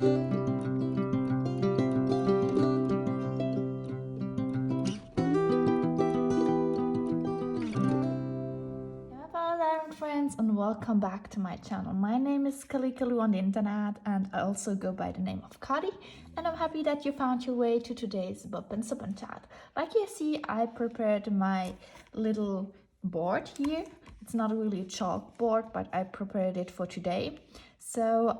Hello there friends and welcome back to my channel. My name is Kalikaloo on the internet and I also go by the name of Kali, and I'm happy that you found your way to today's WIP&SIP&CHAT. Like you see, I prepared my little board here. It's not really a chalkboard, but I prepared it for today. So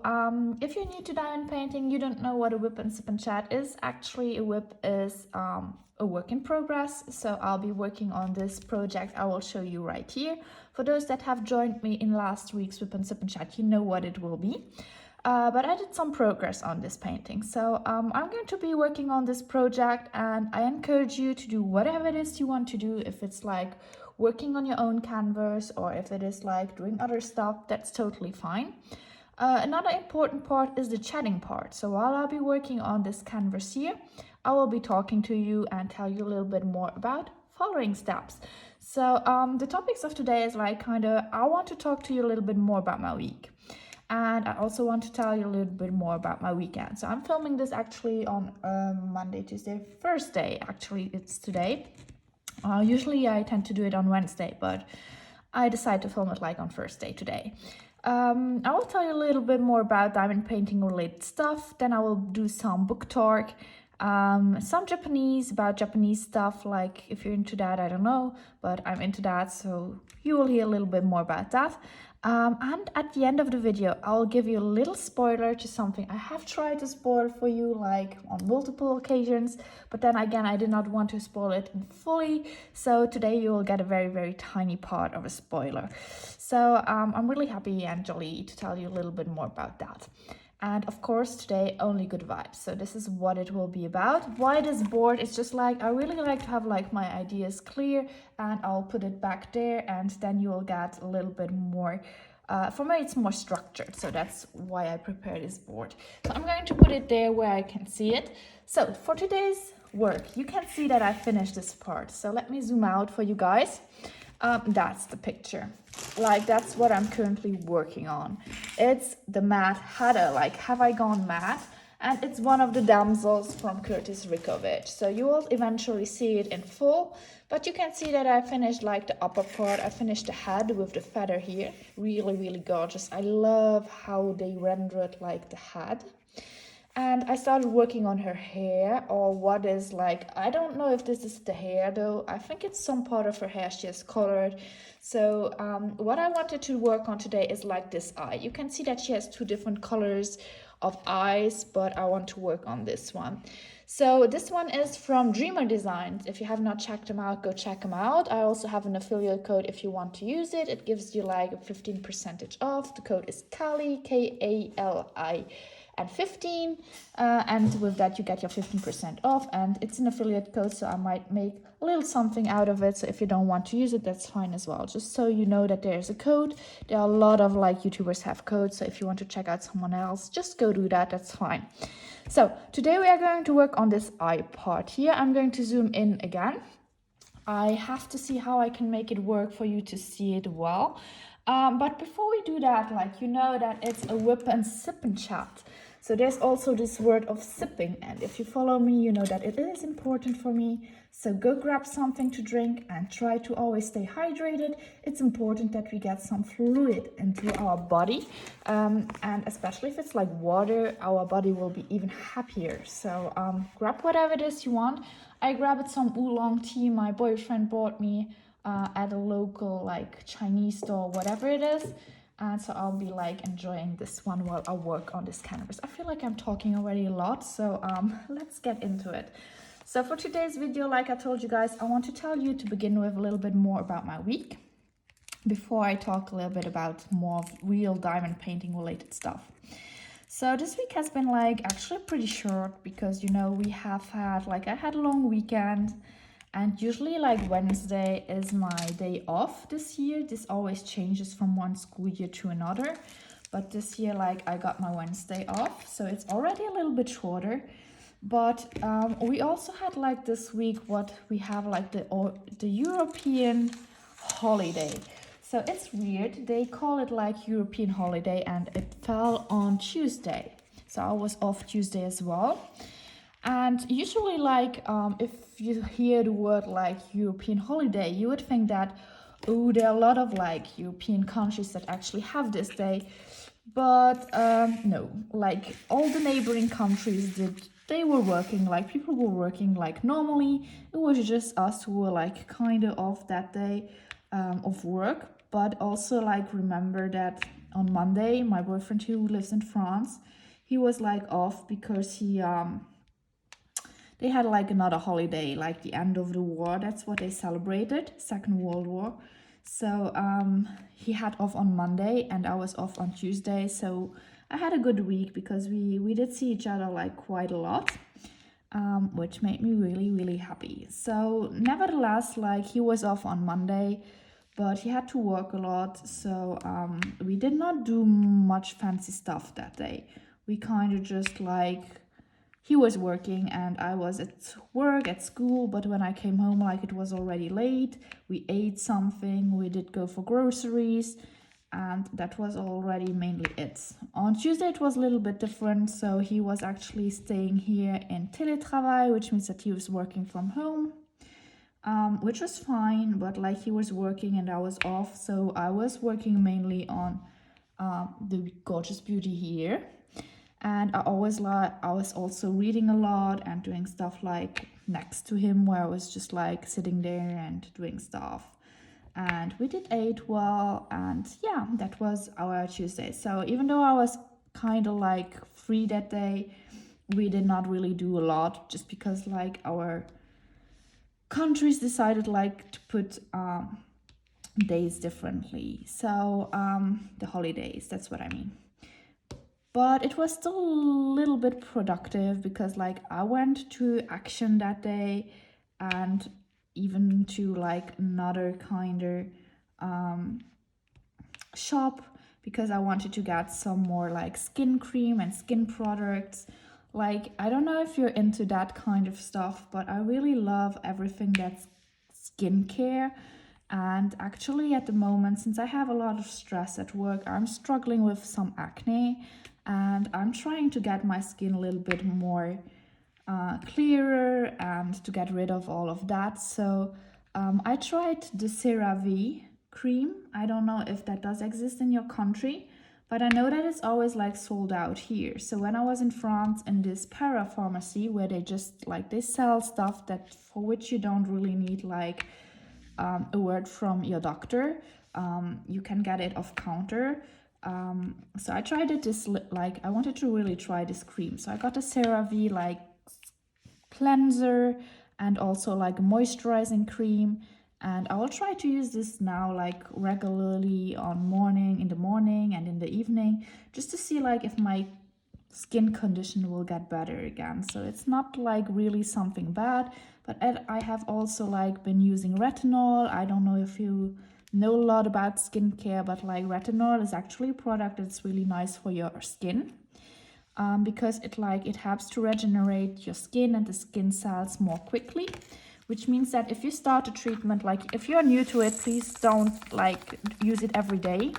if you're new to diamond painting, you don't know what a WIP&SIP&CHAT is. Actually, a WIP is a work in progress, so I'll be working on this project I will show you right here. For those that have joined me in last week's WIP&SIP&CHAT, you know what it will be. But I did some progress on this painting, so I'm going to be working on this project, and I encourage you to do whatever it is you want to do. If it's like working on your own canvas, or if it is like doing other stuff, that's totally fine. Another important part is the chatting part. So while I'll be working on this canvas here, I will be talking to you and tell you a little bit more about following steps. So the topics of today is like I want to talk to you a little bit more about my week. And I also want to tell you a little bit more about my weekend. So I'm filming this actually on Monday, Tuesday, Thursday. Actually, it's today. Usually I tend to do it on Wednesday, but I decided to film it like on Thursday today. I will tell you a little bit more about diamond painting related stuff. Then I will do some book talk, some Japanese stuff. Like if you're into that, I don't know, but I'm into that, so you will hear a little bit more about that. And at the end of the video, I'll give you a little spoiler to something I have tried to spoil for you like on multiple occasions, but then again I did not want to spoil it fully, so today you will get a very, very tiny part of a spoiler. So I'm really happy and jolly to tell you a little bit more about that. And of course today only good vibes, so this is what it will be about. Why this board? It's just like I really like to have like my ideas clear, and I'll put it back there, and then you will get a little bit more for me it's more structured, so that's why I prepared this board. So I'm going to put it there where I can see it. So for today's work, you can see that I finished this part, so let me zoom out for you guys. That's the picture. Like that's what I'm currently working on. It's the Mad Hatter, like Have I Gone Mad? And it's one of the damsels from Curtis Rickovich. So you will eventually see it in full, but you can see that I finished like the upper part. I finished the head with the feather here. Really, really gorgeous. I love how they rendered like the head. And I started working on her hair, or what is like, I don't know if this is the hair though. I think it's some part of her hair she has colored. So what I wanted to work on today is like this eye. You can see that she has two different colors of eyes, but I want to work on this one. So this one is from Dreamer Designs. If you have not checked them out, go check them out. I also have an affiliate code if you want to use it. It gives you like a 15% off. The code is Kali, K-A-L-I. And 15, and with that you get your 15% off, and it's an affiliate code, so I might make a little something out of it. So if you don't want to use it, that's fine as well. Just so you know that there's a code. There are a lot of like YouTubers have codes, so if you want to check out someone else, just go do that, that's fine. So today we are going to work on this eye part here. I'm going to zoom in again. I have to see how I can make it work for you to see it well. But before we do that, like you know that it's a WIP&SIP&CHAT. So there's also this word of sipping, and if you follow me, you know that it is important for me. So go grab something to drink and try to always stay hydrated. It's important that we get some fluid into our body, and especially if it's like water, our body will be even happier. So grab whatever it is you want. I grabbed some oolong tea my boyfriend bought me at a local like Chinese store, whatever it is. And so I'll be like enjoying this one while I work on this canvas. I feel like I'm talking already a lot, so let's get into it. So for today's video, like I told you guys, I want to tell you to begin with a little bit more about my week before I talk a little bit about more real diamond painting related stuff. So this week has been like actually pretty short, because you know we have had like I had a long weekend. And usually like Wednesday is my day off this year. This always changes from one school year to another. But this year like I got my Wednesday off. So it's already a little bit shorter. But we also had like this week what we have like the European holiday. So it's weird. They call it like European holiday, and it fell on Tuesday. So I was off Tuesday as well. And usually, like, if you hear the word like European holiday, you would think that, oh, there are a lot of like European countries that actually have this day. But no, like all the neighboring countries did, they were working, like people were working like normally. It was just us who were like kind of off that day of work. But also, like, remember that on Monday, my boyfriend who lives in France, he was like off because they had like another holiday, like the end of the war. That's what they celebrated, Second World War. So he had off on Monday and I was off on Tuesday. So I had a good week because we did see each other like quite a lot, which made me really, really happy. So nevertheless, like he was off on Monday, but he had to work a lot. So we did not do much fancy stuff that day. We kind of just like, he was working and I was at work, at school, but when I came home, like it was already late. We ate something, we did go for groceries, and that was already mainly it. On Tuesday, it was a little bit different. So he was actually staying here in teletravail, which means that he was working from home, which was fine, but like he was working and I was off. So I was working mainly on the gorgeous beauty here. And I was also reading a lot and doing stuff like next to him, where I was just like sitting there and doing stuff. And we did eat well, and yeah, that was our Tuesday. So even though I was kind of like free that day, we did not really do a lot, just because like our countries decided like to put days differently. So the holidays, that's what I mean. But it was still a little bit productive because like I went to Action that day and even to like another kind of shop because I wanted to get some more like skin cream and skin products. Like, I don't know if you're into that kind of stuff, but I really love everything that's skincare. And actually at the moment, since I have a lot of stress at work, I'm struggling with some acne and I'm trying to get my skin a little bit more clearer and to get rid of all of that. So I tried the CeraVe cream. I don't know if that does exist in your country, but I know that it's always like sold out here. So when I was in France in this para pharmacy where they just like they sell stuff that for which you don't really need like a word from your doctor, you can get it off counter. So I tried it like I wanted to really try this cream. So I got a CeraVe like cleanser and also like a moisturizing cream, and I will try to use this now like regularly in the morning and in the evening, just to see like if my skin condition will get better again. So it's not like really something bad, but I have also like been using retinol. I don't know if you know a lot about skincare, but like retinol is actually a product that's really nice for your skin. Because it helps to regenerate your skin and the skin cells more quickly, which means that if you start a treatment, like if you're new to it, please don't like use it every day.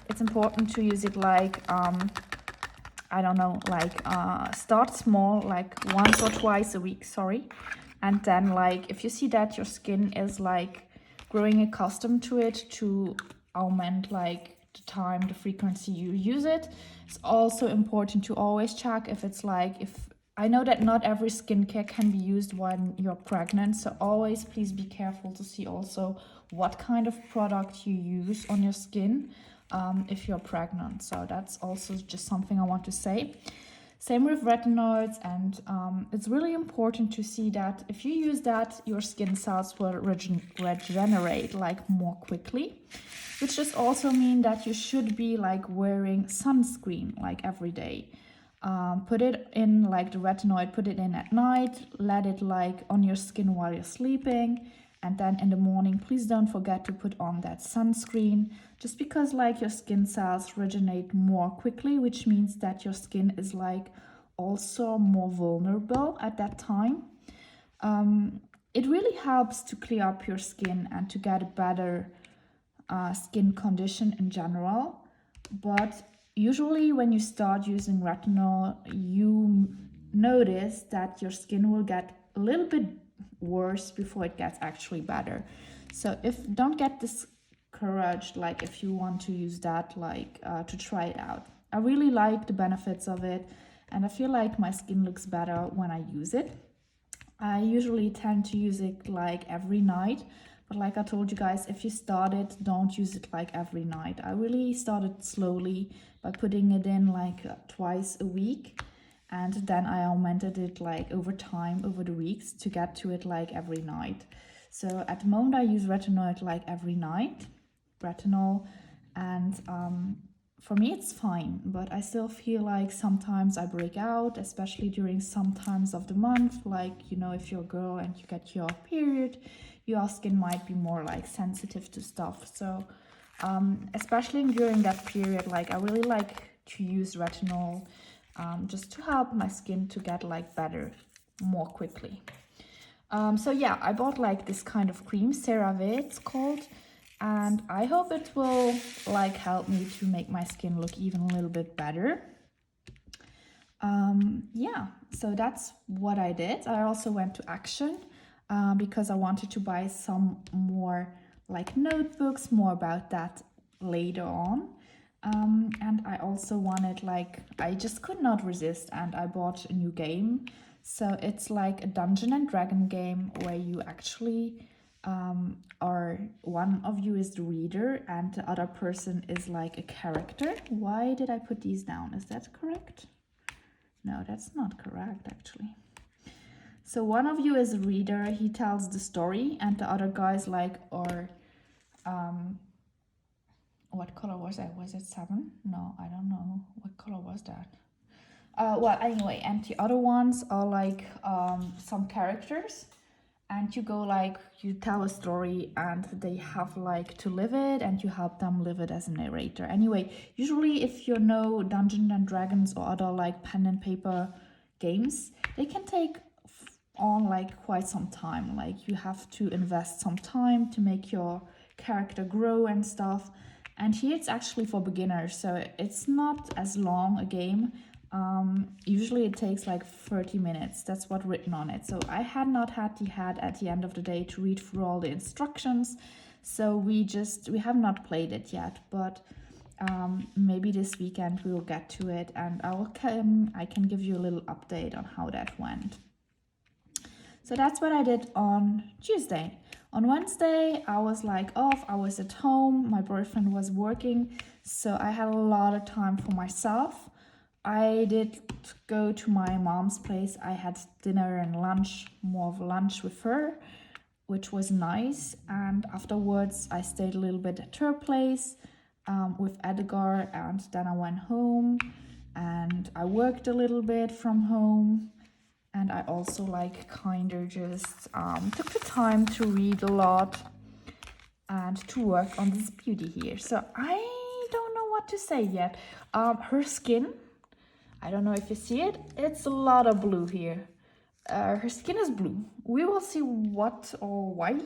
It's important to use it like I don't know, like start small, like once or twice a week, and then like if you see that your skin is like growing accustomed to it, to augment like the time, the frequency you use it. It's also important to always check if it's like, if I know that not every skincare can be used when you're pregnant, so always please be careful to see also what kind of product you use on your skin if you're pregnant. So that's also just something I want to say. Same with retinoids, and it's really important to see that if you use that, your skin cells will regenerate like more quickly, which just also mean that you should be like wearing sunscreen like every day. Put it in like the retinoid, put it in at night, let it like on your skin while you're sleeping, and then in the morning please don't forget to put on that sunscreen, just because like your skin cells regenerate more quickly, which means that your skin is like also more vulnerable at that time. It really helps to clear up your skin and to get a better skin condition in general. But usually when you start using retinol, you notice that your skin will get a little bit worse before it gets actually better. So don't get discouraged, like if you want to use that, like to try it out. I really like the benefits of it, and I feel like my skin looks better when I use it. I usually tend to use it like every night, but like I told you guys, if you start it, don't use it like every night. I really started slowly by putting it in like twice a week, and then I augmented it like over time, over the weeks, to get to it like every night. So at the moment I use retinol like every night, and for me it's fine, but I still feel like sometimes I break out, especially during some times of the month, like, you know, if you're a girl and you get your period, your skin might be more like sensitive to stuff. So especially during that period, like I really like to use retinol just to help my skin to get like better more quickly. So yeah, I bought like this kind of cream, CeraVe it's called, and I hope it will like help me to make my skin look even a little bit better. Yeah, so that's what I did. I also went to Action because I wanted to buy some more like notebooks, more about that later on. And I also wanted, like, I just could not resist, and I bought a new game. So it's like a Dungeon and Dragon game where you actually are, one of you is the reader and the other person is like a character. Why did I put these down? Is that correct? No, that's not correct actually. So one of you is a reader, he tells the story, and the other guys like are what color was that? Was it 7? No, I don't know. What color was that? Well, anyway, and the other ones are like some characters, and you go like, you tell a story and they have like to live it, and you help them live it as a narrator. Anyway, usually if you know Dungeons and Dragons or other like pen and paper games, they can take on like quite some time. Like you have to invest some time to make your character grow and stuff. And here it's actually for beginners, so it's not as long a game. Usually it takes like 30 minutes. That's what's written on it. So I had not had the head at the end of the day to read through all the instructions. So we have not played it yet, but maybe this weekend we will get to it, and I can give you a little update on how that went. So that's what I did on Tuesday. On Wednesday, I was like off, I was at home, my boyfriend was working, so I had a lot of time for myself. I did go to my mom's place. I had dinner and lunch, more of lunch with her, which was nice. And afterwards, I stayed a little bit at her place with Edgar, and then I went home and I worked a little bit from home. And I also like kind of just took the time to read a lot and to work on this beauty here. So I don't know what to say yet. Her skin, I don't know if you see it, it's a lot of blue here. Her skin is blue. We will see what or why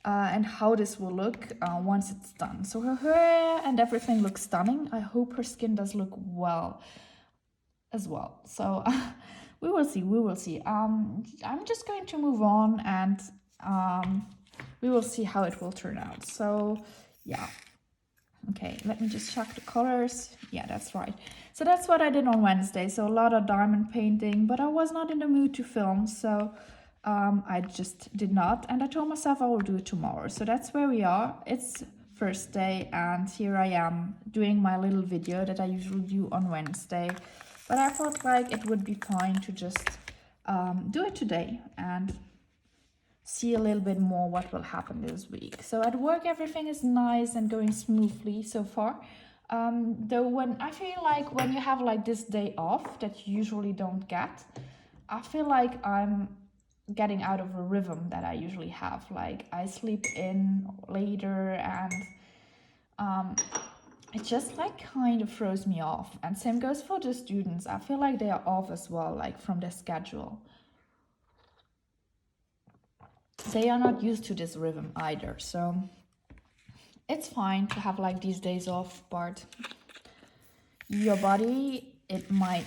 and how this will look once it's done. So her hair and everything looks stunning. I hope her skin does look well as well. So we will see. I'm just going to move on, and we will see how it will turn out. So yeah. Okay, let me just check the colors. Yeah, that's right. So that's what I did on Wednesday. So a lot of diamond painting, but I was not in the mood to film, so I just did not. And I told myself I will do it tomorrow. So that's where we are. It's first day, and here I am doing my little video that I usually do on Wednesday. But I thought like it would be fine to just do it today and see a little bit more what will happen this week. So at work, everything is nice and going smoothly so far. Though when I feel like when you have like this day off that you usually don't get, I feel like I'm getting out of a rhythm that I usually have. Like I sleep in later, and it just like kind of throws me off. And same goes for the students. I feel like they are off as well, like from their schedule. They are not used to this rhythm either, so it's fine to have like these days off, but your body, it might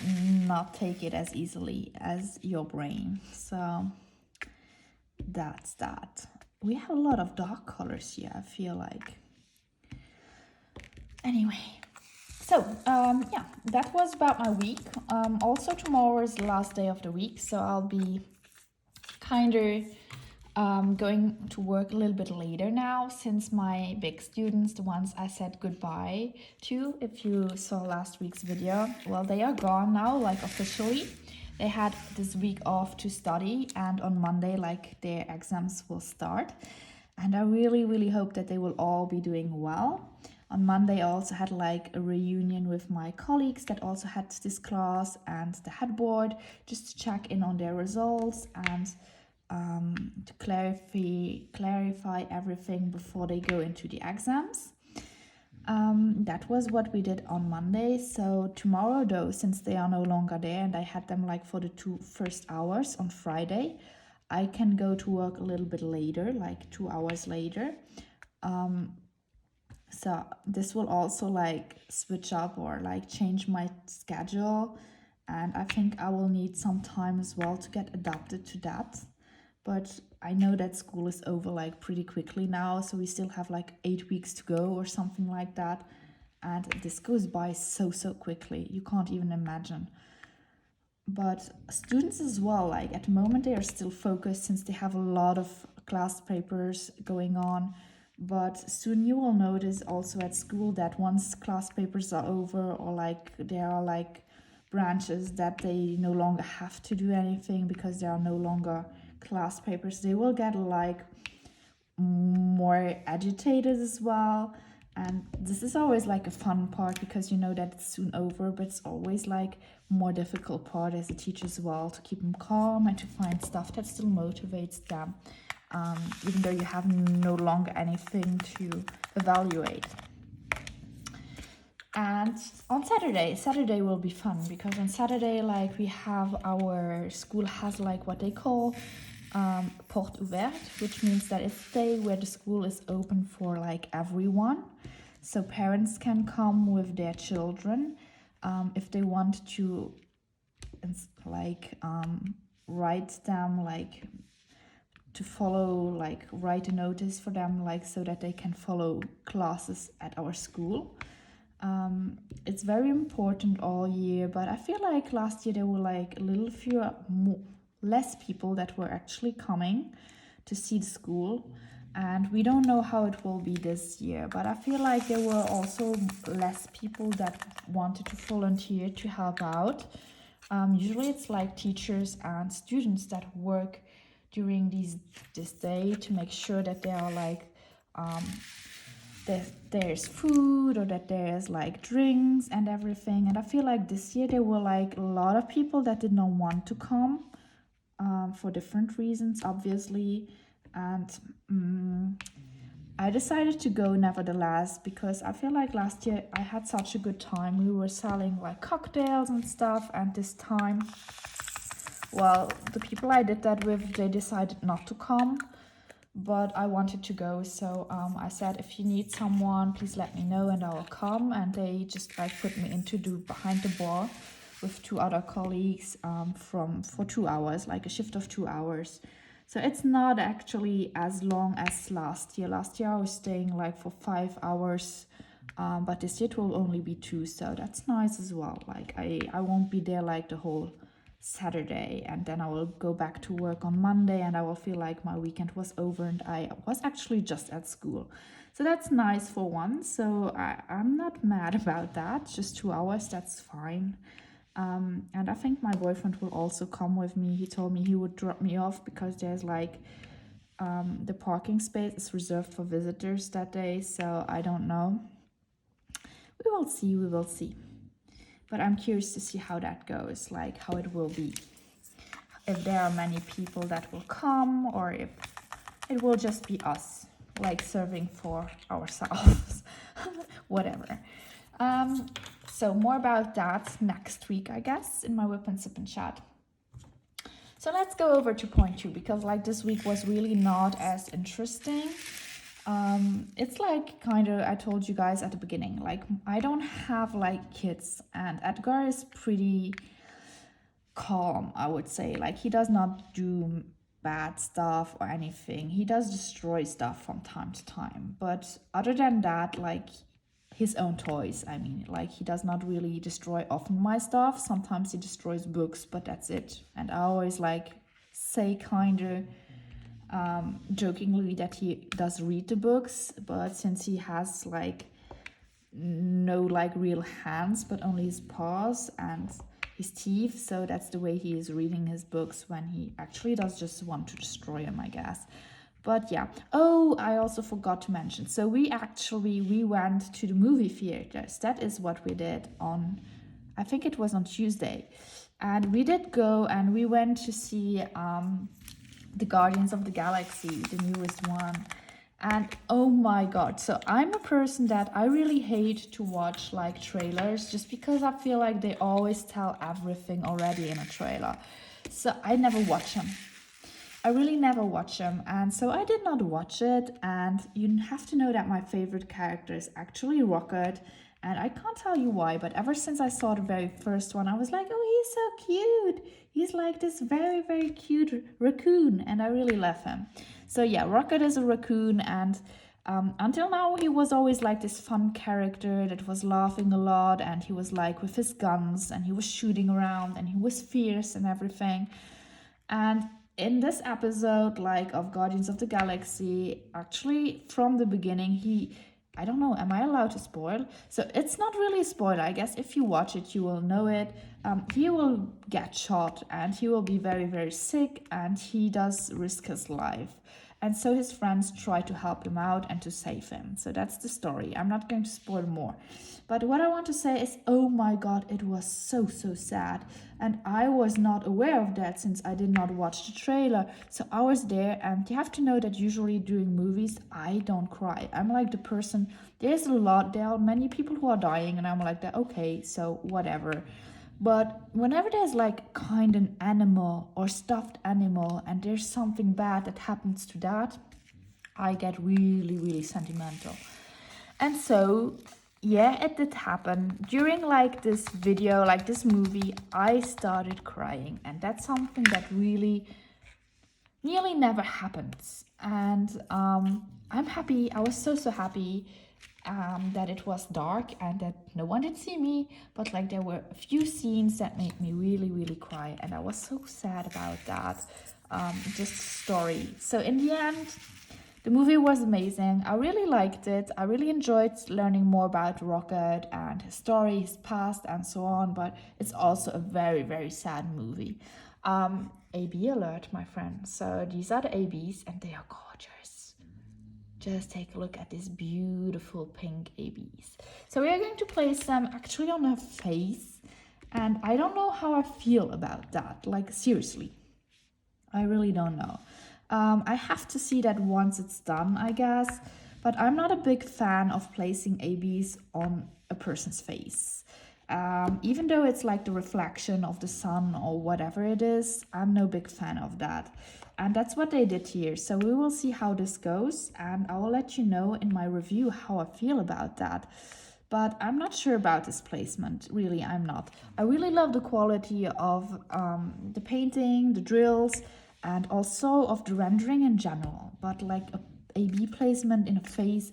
not take it as easily as your brain. So that's that. We have a lot of dark colors here, I feel like. Anyway, so yeah, that was about my week. Also tomorrow is the last day of the week, so I'll be kind of going to work a little bit later now, since my big students, the ones I said goodbye to, if you saw last week's video, well, they are gone now, like officially. They had this week off to study, and on Monday, like, their exams will start. And I really hope that they will all be doing well. On Monday, I also had like a reunion with my colleagues that also had this class, and the headboard, just to check in on their results and to clarify everything before they go into the exams. That was what we did on Monday. So tomorrow, though, since they are no longer there and I had them like for the 2 first hours on Friday, I can go to work a little bit later, like 2 hours later. So this will also like switch up or like change my schedule, and I think I will need some time as well to get adapted to that. But I know that school is over like pretty quickly now, so we still have like 8 weeks to go or something like that, and this goes by so quickly, you can't even imagine. But students as well, like at the moment they are still focused since they have a lot of class papers going on. But soon you will notice also at school that once class papers are over, or like there are like branches that they no longer have to do anything because there are no longer class papers, they will get like more agitated as well. And this is always like a fun part because you know that it's soon over, but it's always like more difficult part as a teacher as well, to keep them calm and to find stuff that still motivates them, even though you have no longer anything to evaluate. And on Saturday will be fun, because on Saturday, like, we have our school has like what they call porte ouverte, which means that it's a day where the school is open for like everyone. So parents can come with their children if they want to, like, write them, like, to follow, like, write a notice for them, like, so that they can follow classes at our school. It's very important all year, but I feel like last year there were like a little less people that were actually coming to see the school, and we don't know how it will be this year. But I feel like there were also less people that wanted to volunteer to help out. Usually it's like teachers and students that work during this day to make sure that there are like that there's food, or that there's like drinks and everything. And I feel like this year there were like a lot of people that did not want to come for different reasons, obviously. And I decided to go nevertheless, because I feel like last year I had such a good time. We were selling like cocktails and stuff, and this time, well, the people I did that with, they decided not to come, but I wanted to go. So I said, if you need someone, please let me know and I will come. And they just like put me into behind the bar with 2 other colleagues for 2 hours, like a shift of 2 hours. So it's not actually as long as last year. Last year I was staying like for 5 hours, but this year it will only be 2, so that's nice as well. Like I won't be there like the whole Saturday, and then I will go back to work on Monday, and I will feel like my weekend was over and I was actually just at school. So that's nice for once. So I'm not mad about that. Just 2 hours, that's fine. And I think my boyfriend will also come with me. He told me he would drop me off because there's like the parking space is reserved for visitors that day. So I don't know. We will see. But I'm curious to see how that goes, like how it will be. If there are many people that will come, or if it will just be us, like serving for ourselves, whatever. So more about that next week, I guess, in my WIP&SIP&CHAT. So let's go over to point 2, because like this week was really not as interesting. It's like kind of, I told you guys at the beginning, like I don't have like kids, and Edgar is pretty calm, I would say. Like he does not do bad stuff or anything. He does destroy stuff from time to time, but other than that, like his own toys, I mean, like he does not really destroy often my stuff. Sometimes he destroys books, but that's it. And I always like say kind of jokingly that he does read the books, but since he has like no like real hands but only his paws and his teeth, so that's the way he is reading his books, when he actually does just want to destroy them, I guess. But yeah. Oh, I also forgot to mention, so we went to the movie theaters. That is what we did on, I think it was on Tuesday, and we did go and we went to see the Guardians of the Galaxy, the newest one. And oh my god, so I'm a person that I really hate to watch like trailers, just because I feel like they always tell everything already in a trailer. So I never watch them. I really never watch them, and so I did not watch it. And you have to know that my favorite character is actually Rocket, and I can't tell you why, but ever since I saw the very first one, I was like, oh, he's so cute. He's like this very, very cute raccoon, and I really love him. So yeah, Rocket is a raccoon, and until now he was always like this fun character that was laughing a lot, and he was like with his guns, and he was shooting around, and he was fierce and everything. And in this episode, like of Guardians of the Galaxy, actually from the beginning, I don't know, am I allowed to spoil? So it's not really a spoiler, I guess. If you watch it, you will know it. He will get shot, and he will be very, very sick, and he does risk his life. And so his friends try to help him out and to save him. So that's the story. I'm not going to spoil more. But what I want to say is, oh my god, it was so, so sad. And I was not aware of that since I did not watch the trailer. So I was there, and you have to know that usually during movies, I don't cry. I'm like the person, there are many people who are dying, and I'm like that, okay, so whatever. But whenever there's like kind of an animal or stuffed animal and there's something bad that happens to that, I get really, really sentimental. And so, yeah, it did happen. During like this video, like this movie, I started crying. And that's something that really nearly never happens. And I'm happy. I was so, so happy that it was dark and that no one did see me, but like there were a few scenes that made me really, really cry, and I was so sad about that. Just story. So in the end, the movie was amazing. I really liked it. I really enjoyed learning more about Rocket and his story, his past, and so on. But it's also a very, very sad movie. AB alert, my friend. So these are the ABs, and they are gorgeous. Just take a look at these beautiful pink ABs. So we are going to place them actually on her face, and I don't know how I feel about that. Like seriously, I really don't know. I have to see that once it's done, I guess. But I'm not a big fan of placing ABs on a person's face. Even though it's like the reflection of the sun or whatever it is, I'm no big fan of that. And that's what they did here. So we will see how this goes, and I will let you know in my review how I feel about that. But I'm not sure about this placement. Really, I'm not. I really love the quality of the painting, the drills, and also of the rendering in general. But like a AB placement in a face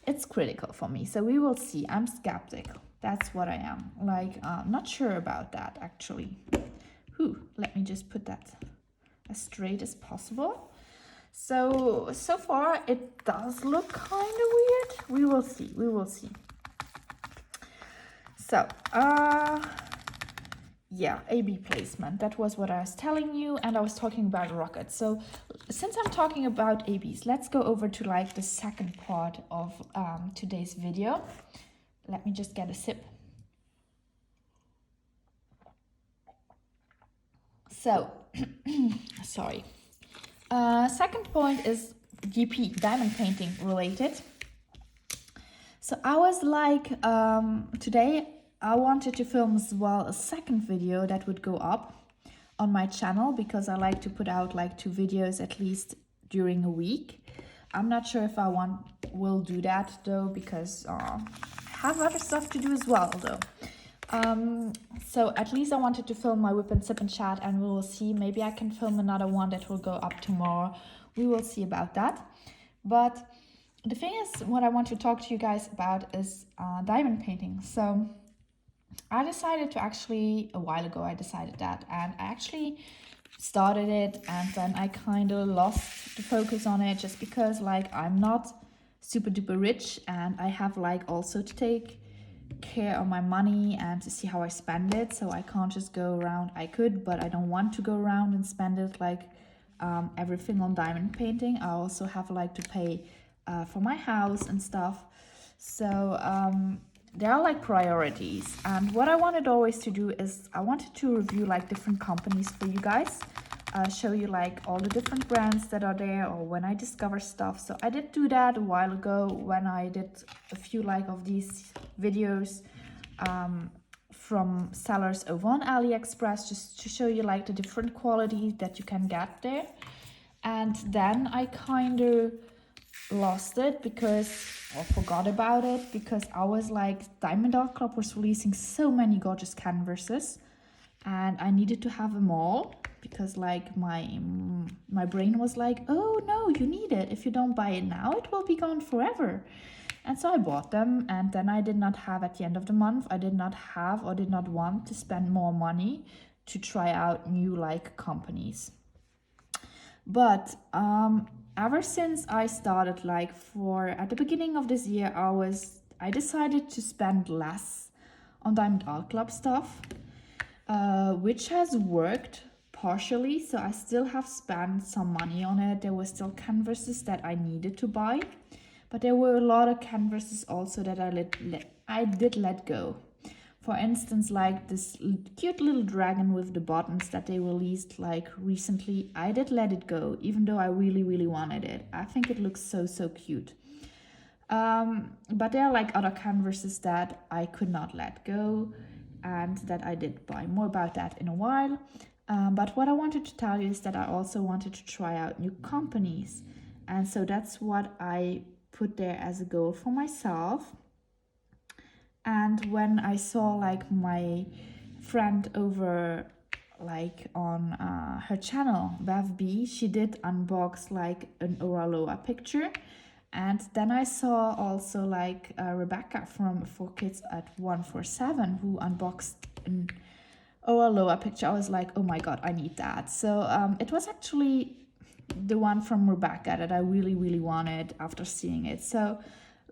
it's critical for me. So we will see. I'm skeptical. That's what I am. Like, not sure about that actually. Let me just put that as straight as possible. So far it does look kind of weird. We will see. So, yeah, AB placement. That was what I was telling you, and I was talking about Rocket. So since I'm talking about ABs, let's go over to like the second part of today's video. Let me just get a sip. So, sorry. Second point is DP, diamond painting related. So I was like, today I wanted to film as well a second video that would go up on my channel, because I like to put out like 2 videos at least during a week. I'm not sure if will do that though, because I have other stuff to do as well though. So at least I wanted to film my whip and sip and chat, and we will see. Maybe I can film another one that will go up tomorrow. We will see about that. But the thing is, what I want to talk to you guys about is diamond painting. So I decided to actually, a while ago I decided that, and I actually started it, and then I kind of lost the focus on it, just because like I'm not super duper rich, and I have like also to take care of my money and to see how I spend it. So I can't just go around. I could, but I don't want to go around and spend it like everything on diamond painting. I also have like to pay for my house and stuff. So there are like priorities, and what I wanted always to do is I wanted to review like different companies for you guys, show you like all the different brands that are there, or when I discover stuff. So I did do that a while ago when I did a few like of these videos from sellers over on AliExpress, just to show you like the different quality that you can get there. And then I kind of lost it or forgot about it, because I was like, Diamond.Kalikaloo was releasing so many gorgeous canvases, and I needed to have them all, because like my brain was like, oh no, you need it. If you don't buy it now, it will be gone forever. And so I bought them, and then I did not have, at the end of the month, I did not have or did not want to spend more money to try out new like companies. But ever since I started, like at the beginning of this year, I decided to spend less on Diamond.Kalikaloo stuff, which has worked partially. So I still have spent some money on it. There were still canvases that I needed to buy, but there were a lot of canvases also that I did let go. For instance, like this cute little dragon with the buttons that they released like recently, I did let it go, even though I really, really wanted it. I think it looks so, so cute. But there are like other canvases that I could not let go, and that I did buy. More about that in a while. But what I wanted to tell you is that I also wanted to try out new companies. And so that's what I put there as a goal for myself. And when I saw like my friend over like on her channel, Bev, she did unbox like an Oraloa picture. And then I saw also like Rebecca from 4Kids at 147 who unboxed an Oraloa picture. I was like, oh my god, I need that. So it was actually the one from Rebecca that I really, really wanted after seeing it. So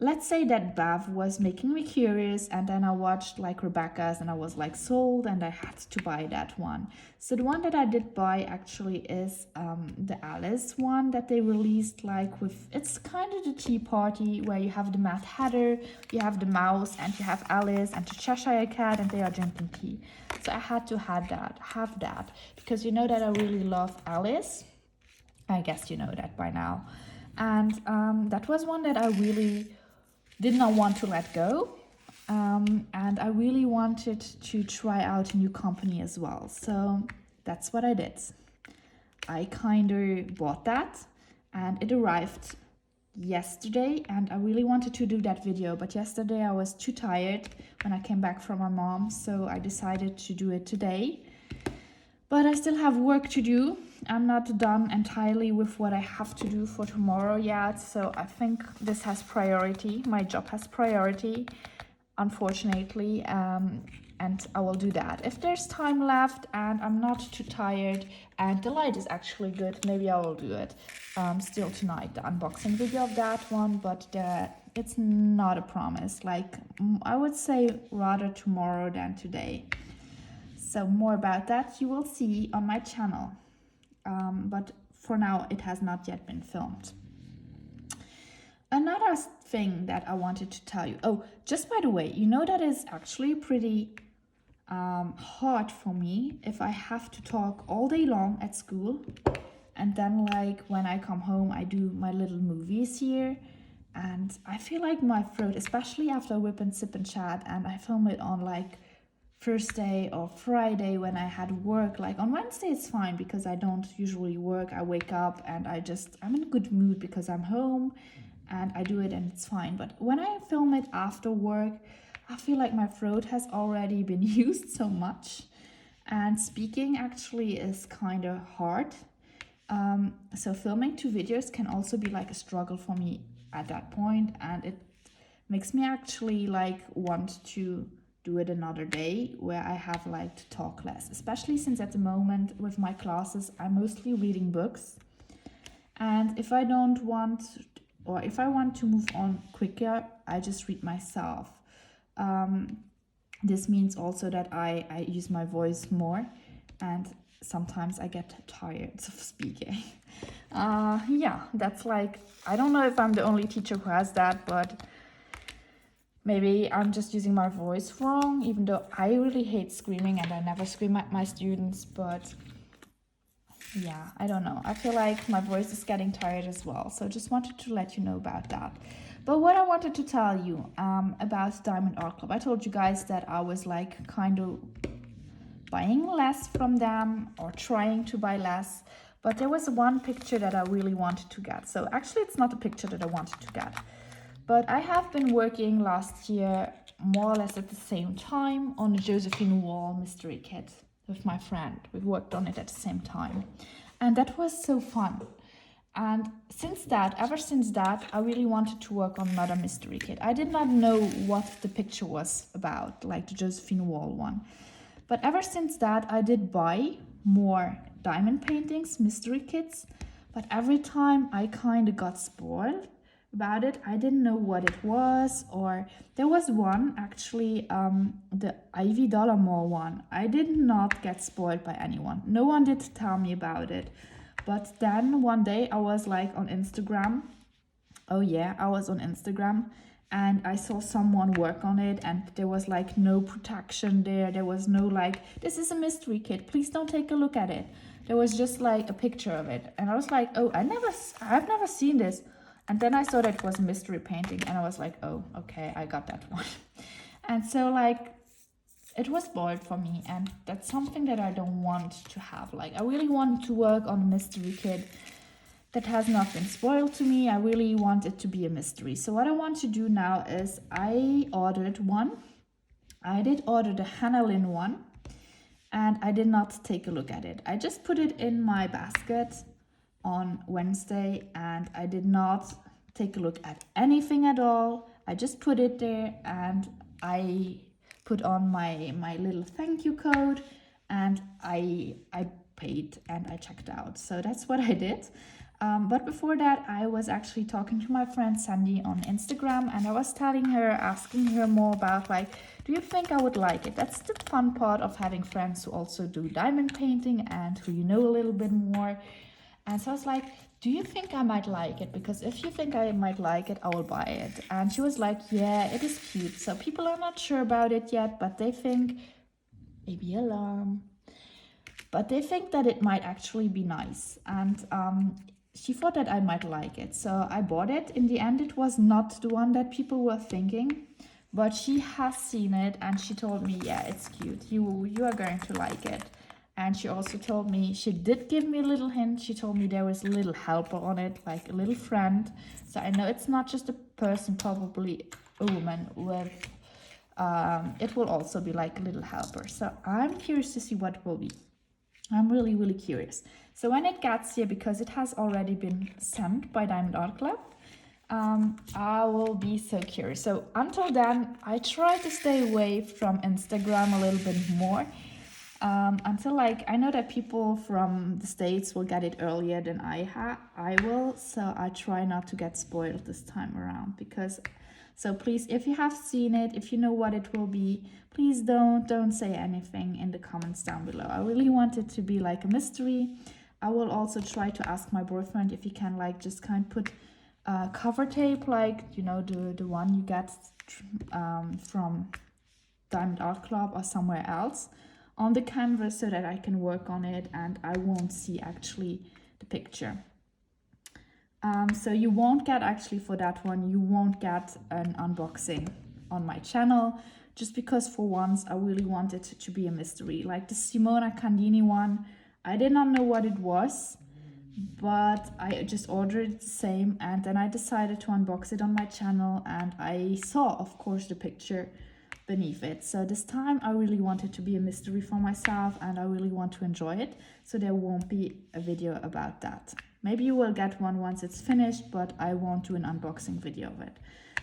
let's say that Bev was making me curious, and then I watched like Rebecca's and I was like sold, and I had to buy that one. So the one that I did buy actually is the Alice one that they released, like with, it's kind of the tea party where you have the Mad Hatter, you have the mouse, and you have Alice and the Cheshire Cat, and they are drinking tea. So I had to have that because you know that I really love Alice. I guess you know that by now. And that was one that I really did not want to let go, and I really wanted to try out a new company as well. So that's what I did. I kind of bought that, and it arrived yesterday, and I really wanted to do that video, but yesterday I was too tired when I came back from my mom, so I decided to do it today. But I still have work to do. I'm not done entirely with what I have to do for tomorrow yet. So I think this has priority. My job has priority, unfortunately. And I will do that. If there's time left and I'm not too tired and the light is actually good, maybe I will do it still tonight, the unboxing video of that one. But it's not a promise. Like, I would say rather tomorrow than today. So more about that you will see on my channel. But for now, it has not yet been filmed. Another thing that I wanted to tell you. Oh, just by the way, you know that is actually pretty hard for me if I have to talk all day long at school. And then like when I come home, I do my little movies here. And I feel like my throat, especially after WIP&SIP&CHAT, and I film it on like Thursday or Friday when I had work. Like on Wednesday it's fine because I don't usually work. I wake up and I'm in a good mood because I'm home and I do it and it's fine. But when I film it after work, I feel like my throat has already been used so much, and speaking actually is kind of hard. So filming 2 videos can also be like a struggle for me at that point, and it makes me actually like want to do it another day where I have like to talk less, especially since at the moment with my classes I'm mostly reading books, and if I don't want, or if I want to move on quicker, I just read myself. This means also that I use my voice more, and sometimes I get tired of speaking. Yeah, that's like, I don't know if I'm the only teacher who has that, but maybe I'm just using my voice wrong, even though I really hate screaming and I never scream at my students. But yeah, I don't know. I feel like my voice is getting tired as well. So just wanted to let you know about that. But what I wanted to tell you about Diamond Art Club, I told you guys that I was like kind of buying less from them or trying to buy less. But there was one picture that I really wanted to get. So actually it's not a picture that I wanted to get. But I have been working last year more or less at the same time on the Josephine Wall mystery kit with my friend. We worked on it at the same time. And that was so fun. And ever since that, I really wanted to work on another mystery kit. I did not know what the picture was about, like the Josephine Wall one. But ever since that, I did buy more diamond paintings, mystery kits. But every time I kind of got spoiled about it. I didn't know what it was, or there was one actually, the Ivy Dollar Mall one. I did not get spoiled by anyone. No one did tell me about it. But then one day I was like on Instagram. Oh yeah, I was on Instagram and I saw someone work on it, and there was like no protection there. There was no like, this is a mystery kit, please don't take a look at it. There was just like a picture of it, and I was like, oh, I've never seen this. And then I saw that it was a mystery painting, and I was like, oh, okay, I got that one. And so like, it was spoiled for me, and that's something that I don't want to have. Like, I really want to work on a mystery kit that has not been spoiled to me. I really want it to be a mystery. So what I want to do now is I ordered one. I did order the Hannah Lynn one, and I did not take a look at it. I just put it in my basket on Wednesday, and I did not take a look at anything at all. I just put it there, and I put on my little thank you code, and I paid and I checked out. So that's what I did. But before that, I was actually talking to my friend Sandy on Instagram, and I was telling her, asking her more about like, do you think I would like it? That's the fun part of having friends who also do diamond painting and who you know a little bit more. And so I was like, do you think I might like it? Because if you think I might like it, I will buy it. And she was like, yeah, it is cute. So people are not sure about it yet, but they think, maybe alarm, but they think that it might actually be nice. And she thought that I might like it. So I bought it. In the end, it was not the one that people were thinking, but she has seen it and she told me, yeah, it's cute. You are going to like it. And she also told me, she did give me a little hint. She told me there was a little helper on it, like a little friend. So I know it's not just a person, probably a woman with, it will also be like a little helper. So I'm curious to see what it will be. I'm really, really curious. So when it gets here, because it has already been sent by Diamond Art Club, I will be so curious. So until then, I try to stay away from Instagram a little bit more. Until like, I know that people from the States will get it earlier than I will, so I try not to get spoiled this time around. Because, so please, if you have seen it, if you know what it will be, please don't say anything in the comments down below. I really want it to be like a mystery. I will also try to ask my boyfriend if he can like just kind of put cover tape, like, you know, the one you get from Diamond Art Club or somewhere else, on the canvas, so that I can work on it and I won't see actually the picture. So you won't get, actually for that one, you won't get an unboxing on my channel. just because for once I really wanted it to be a mystery. Like the Simona Candini one, I did not know what it was, but I just ordered it the same, and then I decided to unbox it on my channel, and I saw, of course, the picture beneath it. So this time I really want it to be a mystery for myself, and I really want to enjoy it, so there won't be a video about that. Maybe you will get one once it's finished, but I won't do an unboxing video of it,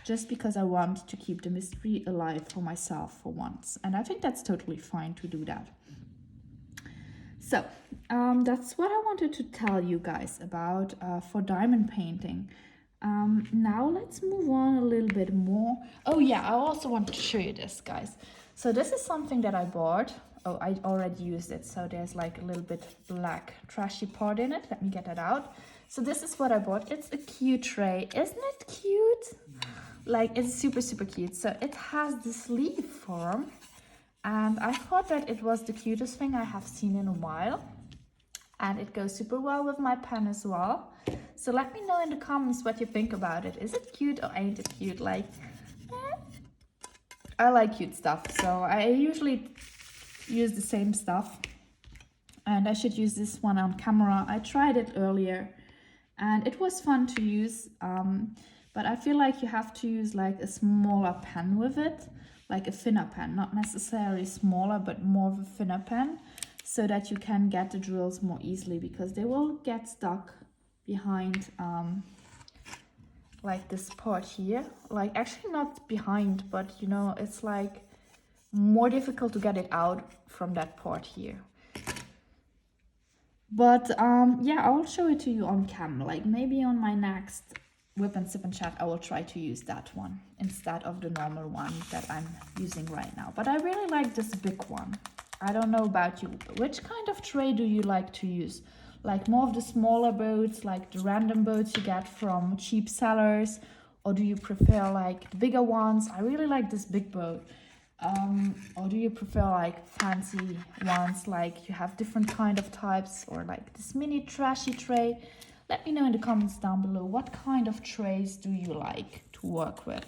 just because I want to keep the mystery alive for myself for once, and I think that's totally fine to do that. So that's what I wanted to tell you guys about for diamond painting. Now let's move on a little bit more. Oh yeah, I also want to show you this, guys. So this is something that I bought. Oh, I already used it, so there's like a little bit black trashy part in it. Let me get that out. So this is what I bought. It's a cute tray. Isn't it cute? Like, it's super, super cute. So it has this leaf form, and I thought that it was the cutest thing I have seen in a while. And it goes super well with my pen as well. So let me know in the comments what you think about it. Is it cute or ain't it cute? Like, I like cute stuff, so I usually use the same stuff. And I should use this one on camera. I tried it earlier and it was fun to use, but I feel like you have to use like a smaller pen with it, like a thinner pen, not necessarily smaller, but more of a thinner pen, so that you can get the drills more easily, because they will get stuck behind like this part here. Like, actually not behind, but you know, it's like more difficult to get it out from that part here. But yeah, I will show it to you on camera. Like, maybe on my next WIP&SIP&CHAT I will try to use that one instead of the normal one that I'm using right now. But I really like this big one. I don't know about you. Which kind of tray do you like to use? Like more of the smaller boats, like the random boats you get from cheap sellers? Or do you prefer like the bigger ones? I really like this big boat. Or do you prefer like fancy ones, like you have different kind of types, or like this mini trashy tray? Let me know in the comments down below, what kind of trays do you like to work with?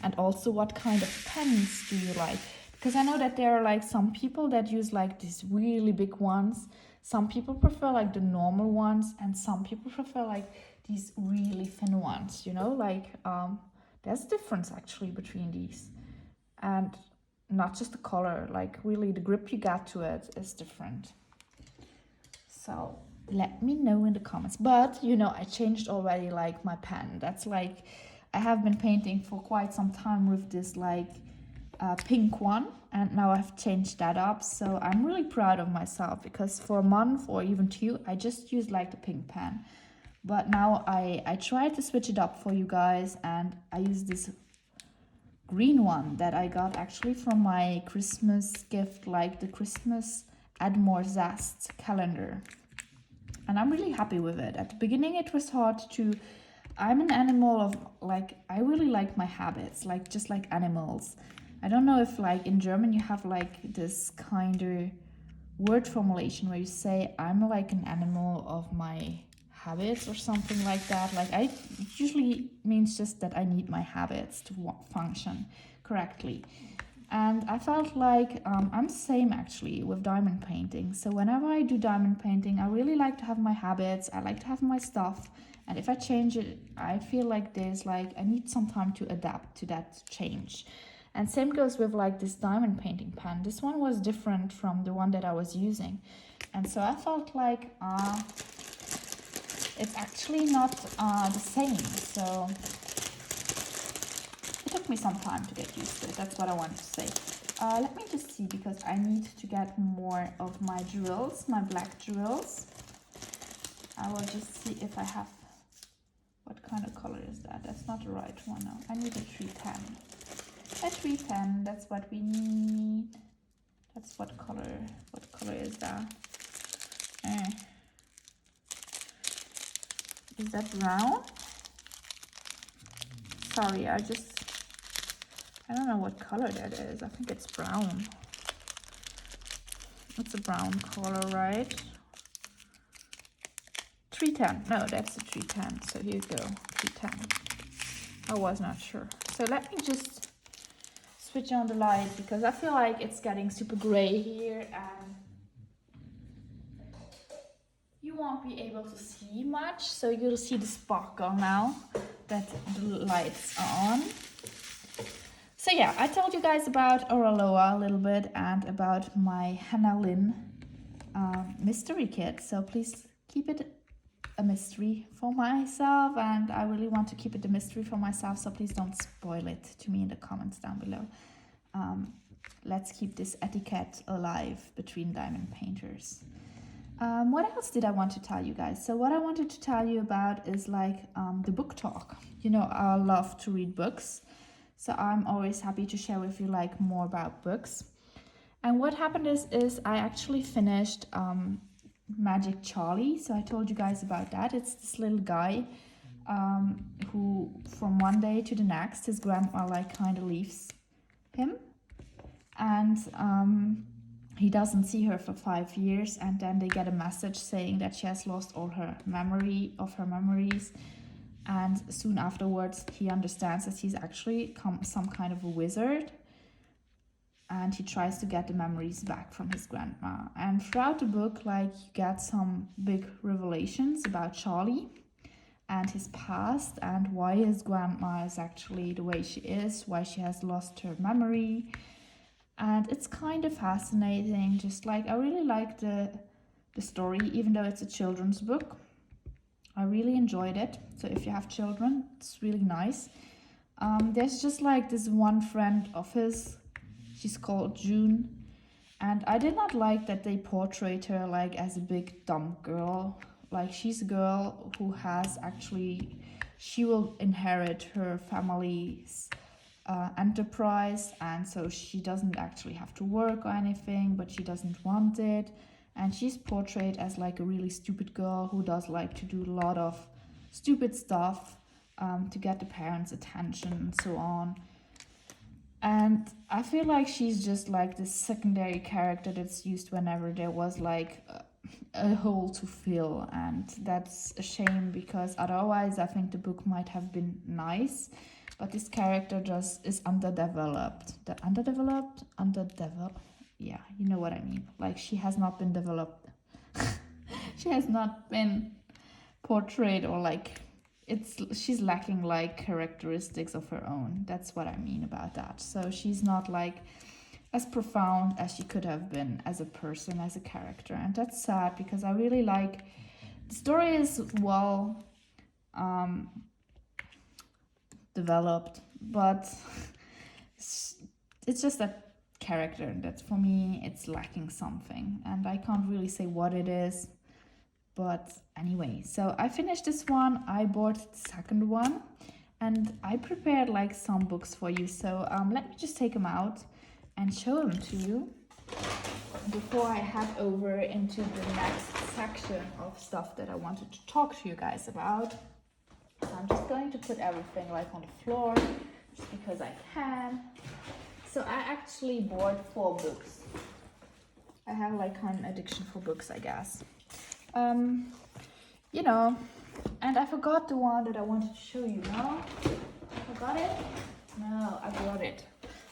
And also, what kind of pens do you like? Because I know that there are like some people that use like these really big ones. Some people prefer like the normal ones, and some people prefer like these really thin ones, you know, like there's a difference actually between these. And not just the color, like really the grip you get to it is different. So let me know in the comments. But you know, I changed already like my pen. That's like, I have been painting for quite some time with this like pink one, and now I've changed that up. So I'm really proud of myself, because for a month or even two I just used like the pink pen, but now I tried to switch it up for you guys, and I use this green one that I got actually from my Christmas gift, like the Christmas Add More Zest calendar, and I'm really happy with it. At the beginning it was hard to, I'm an animal of like, I really like my habits, like just like animals. I don't know if like in German you have like this kind of word formulation where you say I'm like an animal of my habits or something like that. Like, I usually means just that I need my habits to function correctly. And I felt like I'm the same actually with diamond painting. So whenever I do diamond painting, I really like to have my habits, I like to have my stuff, and if I change it, I feel like there's like, I need some time to adapt to that change. And same goes with like this diamond painting pen. This one was different from the one that I was using, and so I felt like it's actually not the same. So it took me some time to get used to it. That's what I wanted to say. Let me just see, because I need to get more of my drills, my black drills. I will just see if I have, what kind of color is that? That's not the right one. No, I need a 310. A 310, that's what we need. That's what color is that? Is that brown? Sorry, I don't know what color that is. I think it's brown. It's a brown color, right? 310. No, that's a 310. So here you go, 310. I was not sure. So let me just switch on the light because I feel like it's getting super gray here and you won't be able to see much, so you'll see the sparkle now that the lights are on. So yeah, I told you guys about Oraloa a little bit and about my Hannah Lynn mystery kit, so please keep it a mystery for myself, and I really want to keep it a mystery for myself, so please don't spoil it to me in the comments down below. Let's keep this etiquette alive between diamond painters. What else did I want to tell you guys? So what I wanted to tell you about is like the book talk. You know, I love to read books, so I'm always happy to share with you like more about books. And what happened is I actually finished Magic Charlie. So I told you guys about that. It's this little guy who from one day to the next, his grandma like kind of leaves him, and he doesn't see her for 5 years, and then they get a message saying that she has lost all her memories, and soon afterwards he understands that he's actually some kind of a wizard, and he tries to get the memories back from his grandma. And throughout the book, like, you get some big revelations about Charlie and his past and why his grandma is actually the way she is, why she has lost her memory. And it's kind of fascinating. Just like, I really like the story, even though it's a children's book. I really enjoyed it. So if you have children, it's really nice. There's just like this one friend of his, she's called June. And I did not like that they portrayed her like as a big dumb girl. Like, she's a girl who has actually, she will inherit her family's enterprise, and so she doesn't actually have to work or anything, but she doesn't want it, and she's portrayed as like a really stupid girl who does like to do a lot of stupid stuff to get the parents' attention and so on. And I feel like she's just like this secondary character that's used whenever there was like a hole to fill, and that's a shame because otherwise I think the book might have been nice. But this character just is underdeveloped. Yeah, you know what I mean. Like, she has not been developed. She has not been portrayed, or like, she's lacking like characteristics of her own. That's what I mean about that. So she's not like as profound as she could have been as a person, as a character. And that's sad because I really like, the story is well developed, but it's just that character that for me it's lacking something, and I can't really say what it is. But anyway, so I finished this one. I bought the second one, and I prepared like some books for you, so let me just take them out and show them to you before I head over into the next section of stuff that I wanted to talk to you guys about. So I'm just going to put everything like on the floor just because I can. So I actually bought 4 books. I have like an addiction for books, I guess. You know, and I forgot the one that I wanted to show you. No? I forgot it? No, I brought it.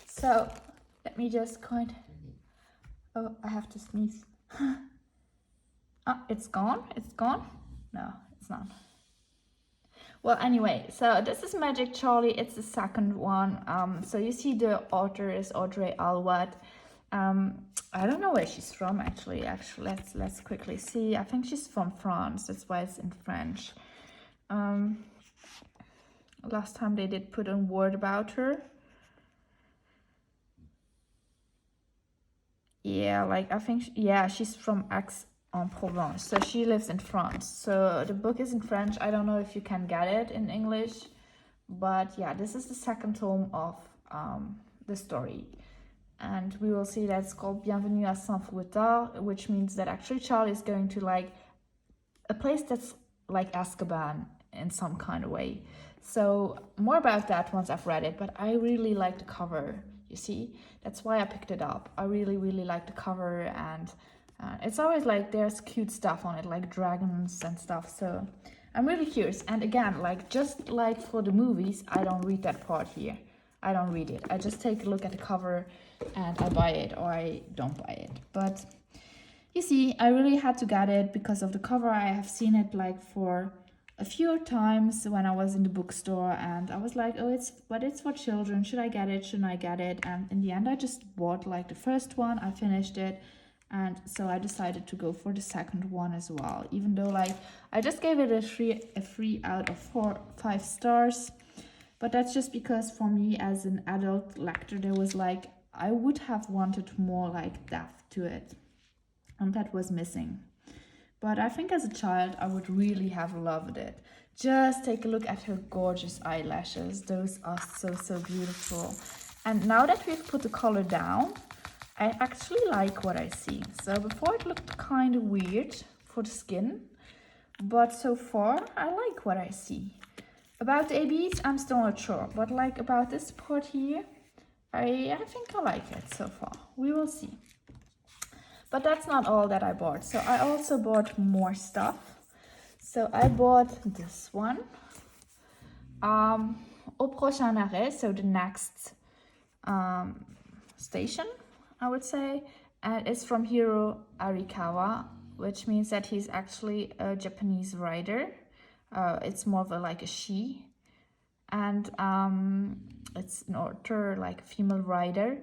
So let me just oh, I have to sneeze. Oh, it's gone? It's gone? No, it's not. Well, anyway, so this is Magic Charlie. It's the second one. So you see the author is Audrey Alwad. I don't know where she's from actually. Let's quickly see. I think she's from France. That's why it's in French. Last time they did put a word about her. Yeah, like I think she's from Aix-en-Provence. So she lives in France. So the book is in French. I don't know if you can get it in English, but yeah, this is the second tome of the story. And we will see that it's called Bienvenue à Saint-Fouettard, which means that actually Charlie is going to like a place that's like Azkaban in some kind of way. So more about that once I've read it, but I really like the cover, you see? That's why I picked it up. I really like the cover, and it's always like there's cute stuff on it, like dragons and stuff. So I'm really curious. And again, like just like for the movies, I don't read that part here. I don't read it. I just take a look at the cover and I buy it or I don't buy it. But you see, I really had to get it because of the cover. I have seen it like for a few times when I was in the bookstore, and I was like, oh, it's for children. Should I get it? Shouldn't I get it? And in the end, I just bought like the first one. I finished it. And so I decided to go for the second one as well, even though like I just gave it a 3 out of 5 stars. But that's just because for me as an adult lector, there was like, I would have wanted more like depth to it. And that was missing. But I think as a child, I would really have loved it. Just take a look at her gorgeous eyelashes. Those are so beautiful. And now that we've put the color down, I actually like what I see. So before it looked kind of weird for the skin, but so far I like what I see. About the ABs, I'm still not sure, but like about this part here, I think I like it so far. We will see. But that's not all that I bought. So I also bought more stuff. So I bought this one. Au prochain arrêt, so the next station, I would say, and it's from Hiro Arikawa, which means that he's actually a Japanese writer. It's more of like a she, and it's an author, like a female writer,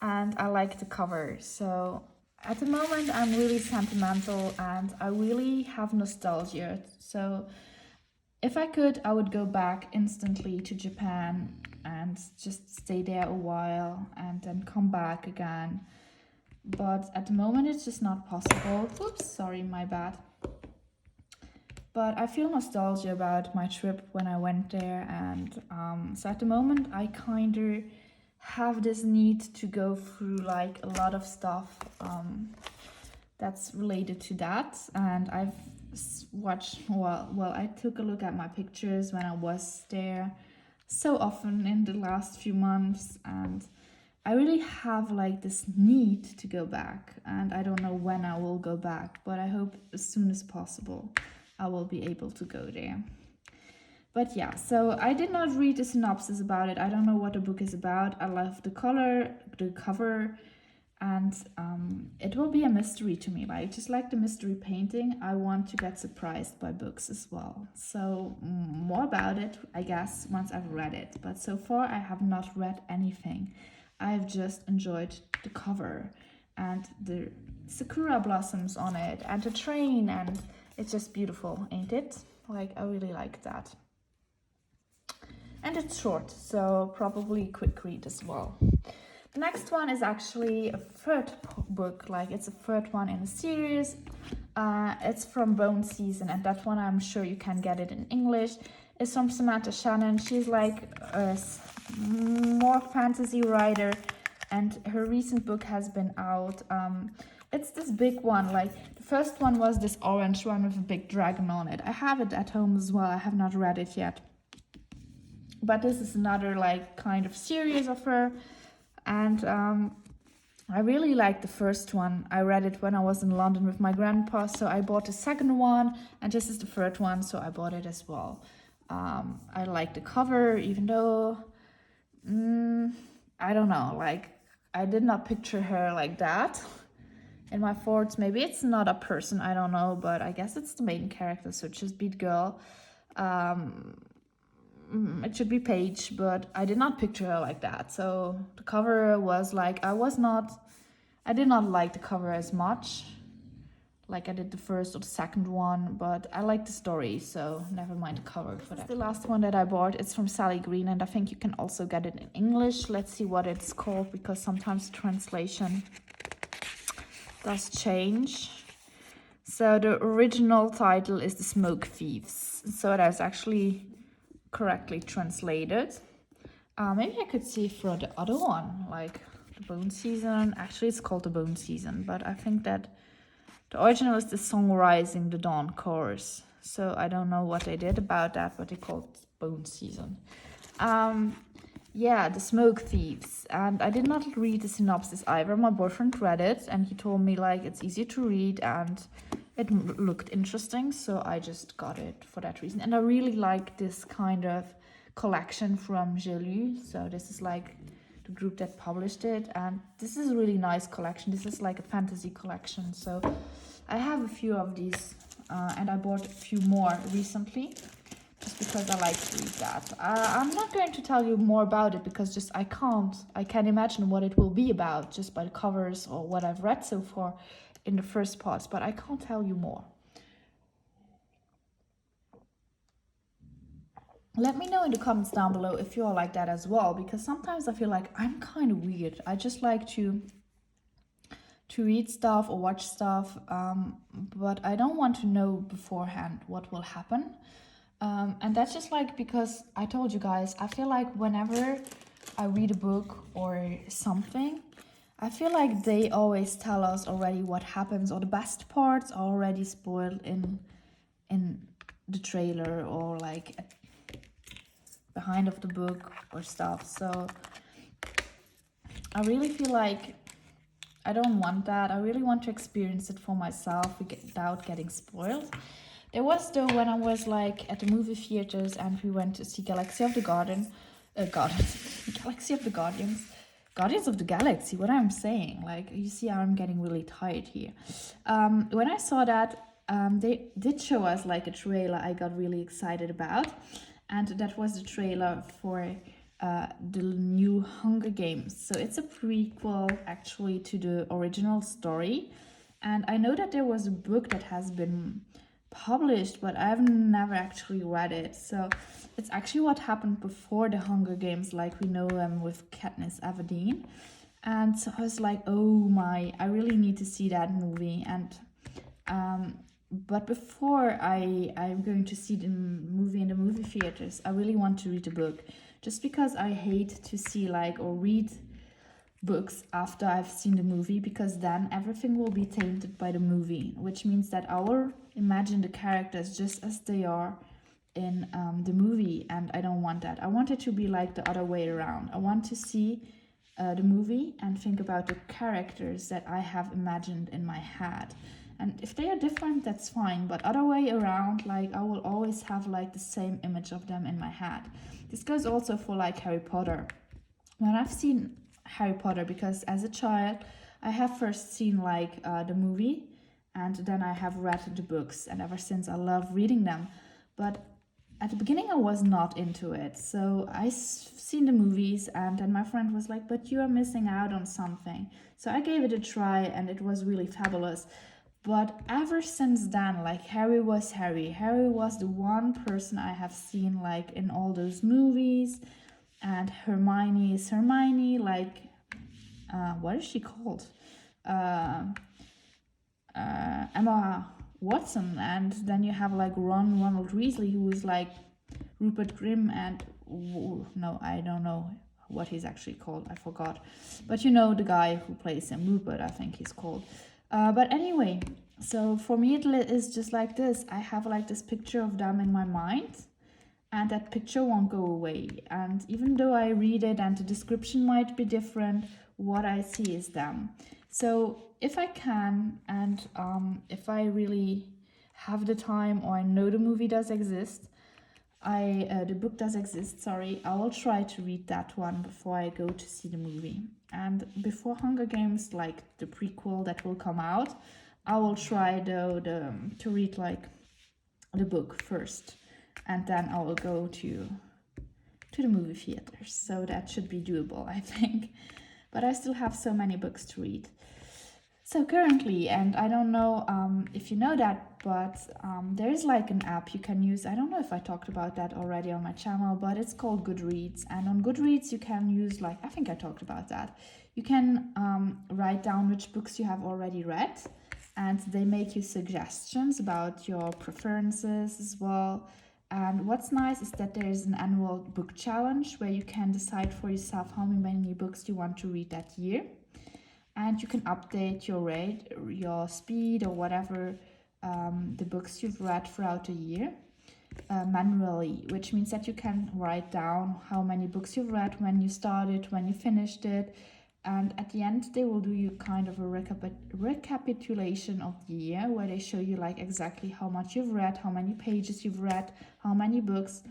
and I like the cover. So at the moment I'm really sentimental and I really have nostalgia. So if I could, I would go back instantly to Japan and just stay there a while and then come back again. But at the moment it's just not possible. Oops, sorry, my bad. But I feel nostalgia about my trip when I went there, and so at the moment I kind of have this need to go through like a lot of stuff that's related to that. And I've watched, well, I took a look at my pictures when I was there so often in the last few months, and I really have like this need to go back, and I don't know when I will go back, but I hope as soon as possible I will be able to go there. But yeah, so I did not read the synopsis about it. I don't know what the book is about. I love the color, the cover, and it will be a mystery to me. Like, just like the mystery painting, I want to get surprised by books as well. So more about it, I guess, once I've read it. But so far I have not read anything. I've just enjoyed the cover and the sakura blossoms on it and the train, and it's just beautiful, ain't it? Like, I really like that. And it's short, so probably a quick read as well. The next one is actually a third book, like it's a third one in the series. It's from Bone Season, and that one I'm sure you can get it in English. It's from Samantha Shannon. She's like a more fantasy writer, and her recent book has been out. It's this big one, like the first one was this orange one with a big dragon on it. I have it at home as well. I have not read it yet. But this is another like kind of series of her, and I really like the first one. I read it when I was in London with my grandpa, so I bought the second one, and this is the third one, so I bought it as well. I like the cover, even though I don't know, like I did not picture her like that in my thoughts. Maybe it's not a person, I don't know, but I guess it's the main character, so just Beat Girl. It should be Paige, but I did not picture her like that. So the cover was like, I did not like the cover as much like I did the first or the second one, but I like the story, so never mind the cover for that. The last one that I bought, it's from Sally Green, and I think you can also get it in English. Let's see what it's called, because sometimes the translation does change. So the original title is The Smoke Thieves, so that's actually correctly translated. Maybe I could see for the other one, like the Bone Season. Actually, it's called the Bone Season, but I think that the original is the Song Rising, the Dawn Chorus. So I don't know what they did about that, but they called it Bone Season. Yeah, The Smoke Thieves. And I did not read the synopsis either. My boyfriend read it, and he told me like it's easy to read and it looked interesting, so I just got it for that reason. And I really like this kind of collection from Jelu. So this is like the group that published it, and this is a really nice collection. This is like a fantasy collection. So I have a few of these, and I bought a few more recently, just because I like to read that. I'm not going to tell you more about it because just I can't imagine what it will be about just by the covers or what I've read so far in the first parts, but I can't tell you more. Let me know in the comments down below if you're like that as well, because sometimes I feel like I'm kind of weird. I just like to read stuff or watch stuff, but I don't want to know beforehand what will happen. And that's just like, because I told you guys, I feel like whenever I read a book or something, I feel like they always tell us already what happens, or the best parts are already spoiled in the trailer or like behind of the book or stuff. So I really feel like I don't want that. I really want to experience it for myself without getting spoiled. There was though when I was like at the movie theaters and we went to see Galaxy of the Galaxy of the Guardians of the Galaxy, what I'm saying, like, you see I'm getting really tired here. When I saw that, they did show us like a trailer I got really excited about, and that was the trailer for the new Hunger Games. So it's a prequel actually to the original story, and I know that there was a book that has been published, but I've never actually read it. So it's actually what happened before the Hunger Games, like we know them with Katniss Everdeen. And so I was like, oh my, I really need to see that movie. And but before I'm going to see the movie in the movie theaters, I really want to read the book, just because I hate to see like or read books after I've seen the movie, because then everything will be tainted by the movie, which means that I will imagine the characters just as they are in the movie, and I don't want that. I want it to be like the other way around. I want to see the movie and think about the characters that I have imagined in my head. And if they are different, that's fine, but other way around, like I will always have like the same image of them in my head. This goes also for like Harry Potter. When I've seen Harry Potter, because as a child I have first seen like the movie, and then I have read the books, and ever since I love reading them. But at the beginning I was not into it, so I seen the movies, and then my friend was like, but you are missing out on something. So I gave it a try, and it was really fabulous. But ever since then, like Harry was the one person I have seen like in all those movies, and Hermione is Hermione, like what is she called? Emma Watson. And then you have like Ronald Weasley, who is like Rupert Grim, and no, I don't know what he's actually called, I forgot, but you know the guy who plays him, Rupert, I think he's called. But anyway, so for me it is just like this. I have like this picture of them in my mind, and that picture won't go away. And even though I read it and the description might be different, what I see is them. So if I can, and if I really have the time, or I know the movie does exist, the book does exist, sorry, I will try to read that one before I go to see the movie. And before Hunger Games, like the prequel that will come out, I will try though to read like the book first, and then I will go to the movie theaters. So that should be doable, I think. But I still have so many books to read. So currently, and I don't know if you know that, but there is like an app you can use. I don't know if I talked about that already on my channel, but it's called Goodreads. And on Goodreads you can use, like, I think I talked about that. You can write down which books you have already read, and they make you suggestions about your preferences as well. And what's nice is that there is an annual book challenge where you can decide for yourself how many books you want to read that year. And you can update your rate, your speed, or whatever the books you've read throughout the year manually, which means that you can write down how many books you've read, when you started, when you finished it, and at the end they will do you kind of a recapitulation of the year, where they show you like exactly how much you've read, how many pages you've read, how many books.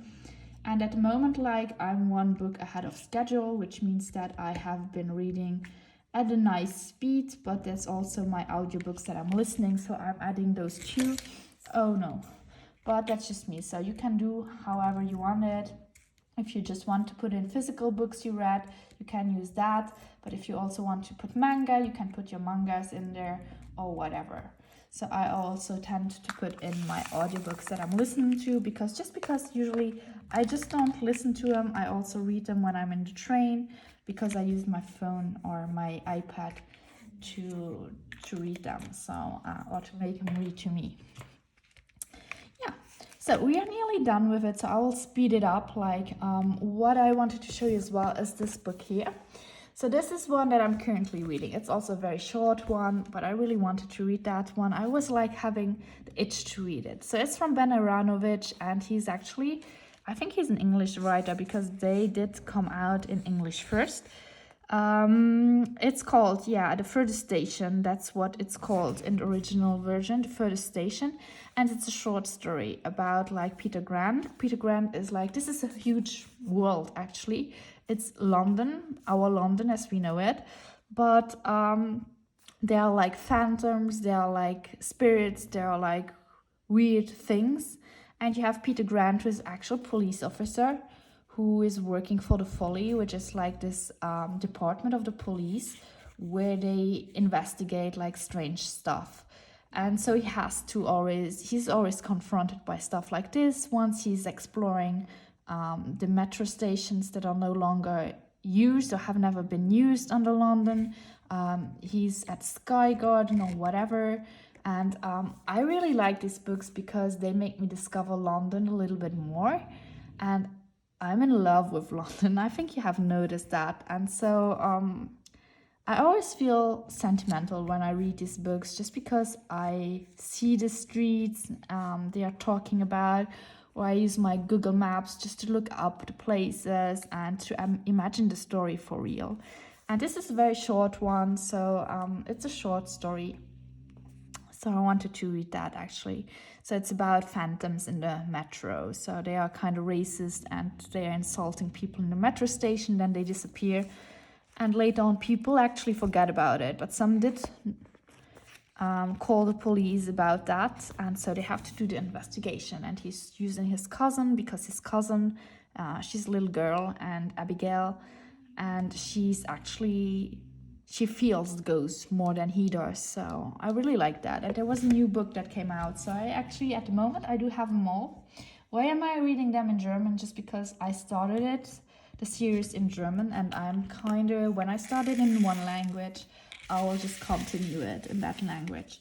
And at the moment, like, I'm one book ahead of schedule, which means that I have been reading at a nice speed, but there's also my audiobooks that I'm listening, so I'm adding those too. Oh no, but that's just me. So you can do however you want it. If you just want to put in physical books you read, you can use that. But if you also want to put manga, you can put your mangas in there or whatever. So I also tend to put in my audiobooks that I'm listening to, because usually I just don't listen to them. I also read them when I'm in the train, because I use my phone or my iPad to read them, so or to make them read to me. Yeah, so we are nearly done with it, so I will speed it up. Like, what I wanted to show you as well is this book here. So this is one that I'm currently reading. It's also a very short one, but I really wanted to read that one. I was like having the itch to read it. So it's from Ben Aranovich, and he's actually, I think he's an English writer, because they did come out in English first. It's called, The Furthest Station. That's what it's called in the original version, The Furthest Station. And it's a short story about like Peter Grant. Peter Grant is like, this is a huge world actually. It's London, our London as we know it. But there are like phantoms, there are like spirits, there are like weird things. And you have Peter Grant, who is actual police officer, who is working for the Folly, which is like this department of the police where they investigate like strange stuff. And so he's always confronted by stuff like this. Once he's exploring the metro stations that are no longer used or have never been used under London. He's at Sky Garden or whatever. And I really like these books because they make me discover London a little bit more. And I'm in love with London. I think you have noticed that. And so I always feel sentimental when I read these books, just because I see the streets they are talking about, or I use my Google Maps just to look up the places and to imagine the story for real. And this is a very short one, so it's a short story. So I wanted to read that actually. So it's about phantoms in the metro. So they are kind of racist and they are insulting people in the metro station, then they disappear. And later on, people actually forget about it. But some did call the police about that. And so they have to do the investigation. And he's using his cousin, because his cousin, she's a little girl, and Abigail. And she feels the ghosts more than he does. So I really like that. And there was a new book that came out. So I actually, at the moment, I do have them all. Why am I reading them in German? Just because I started the series in German, and I'm kind of, when I started in one language, I will just continue it in that language.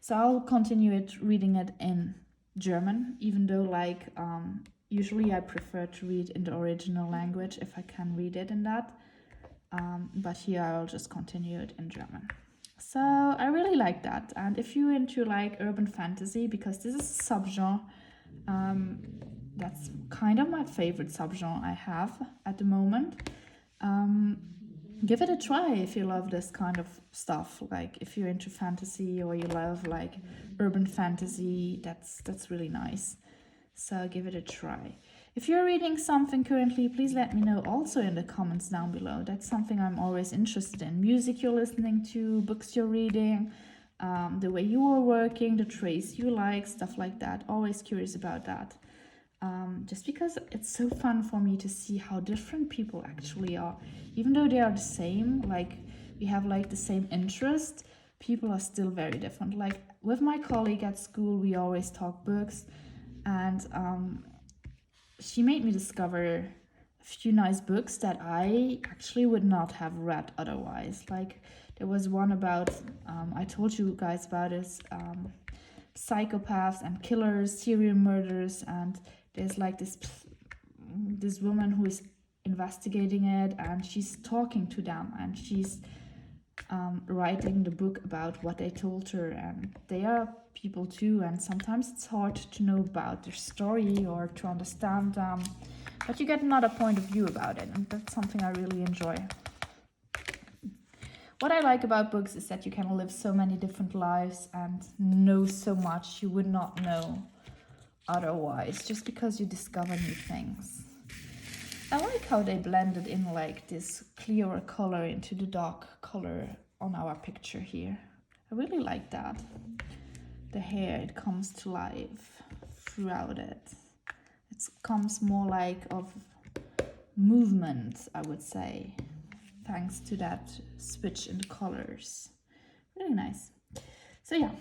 So I'll continue reading it in German, even though like usually I prefer to read in the original language if I can read it in that. But here I'll just continue it in German. So I really like that. And if you're into like urban fantasy, because this is a subgenre, that's kind of my favorite subgenre I have at the moment. Give it a try if you love this kind of stuff. Like if you're into fantasy or you love like urban fantasy, that's really nice. So give it a try. If you're reading something currently, please let me know also in the comments down below. That's something I'm always interested in. Music you're listening to, books you're reading, the way you are working, the traits you like, stuff like that. Always curious about that. Just because it's so fun for me to see how different people actually are. Even though they are the same, like we have like the same interest, people are still very different. Like with my colleague at school, we always talk books, and she made me discover a few nice books that I actually would not have read otherwise. Like there was one about, I told you guys about this, psychopaths and killers, serial murderers, and there's like this woman who is investigating it, and she's talking to them, and she's writing the book about what they told her. And they are people too, and sometimes it's hard to know about their story or to understand them, but you get another point of view about it, and that's something I really enjoy. What I like about books is that you can live so many different lives and know so much you would not know otherwise, just because you discover new things. I like how they blended in like this clearer color into the dark color on our picture here. I really like that. The hair, it comes to life throughout it. It comes more like of movement, I would say, thanks to that switch in the colors. Really nice. So yeah,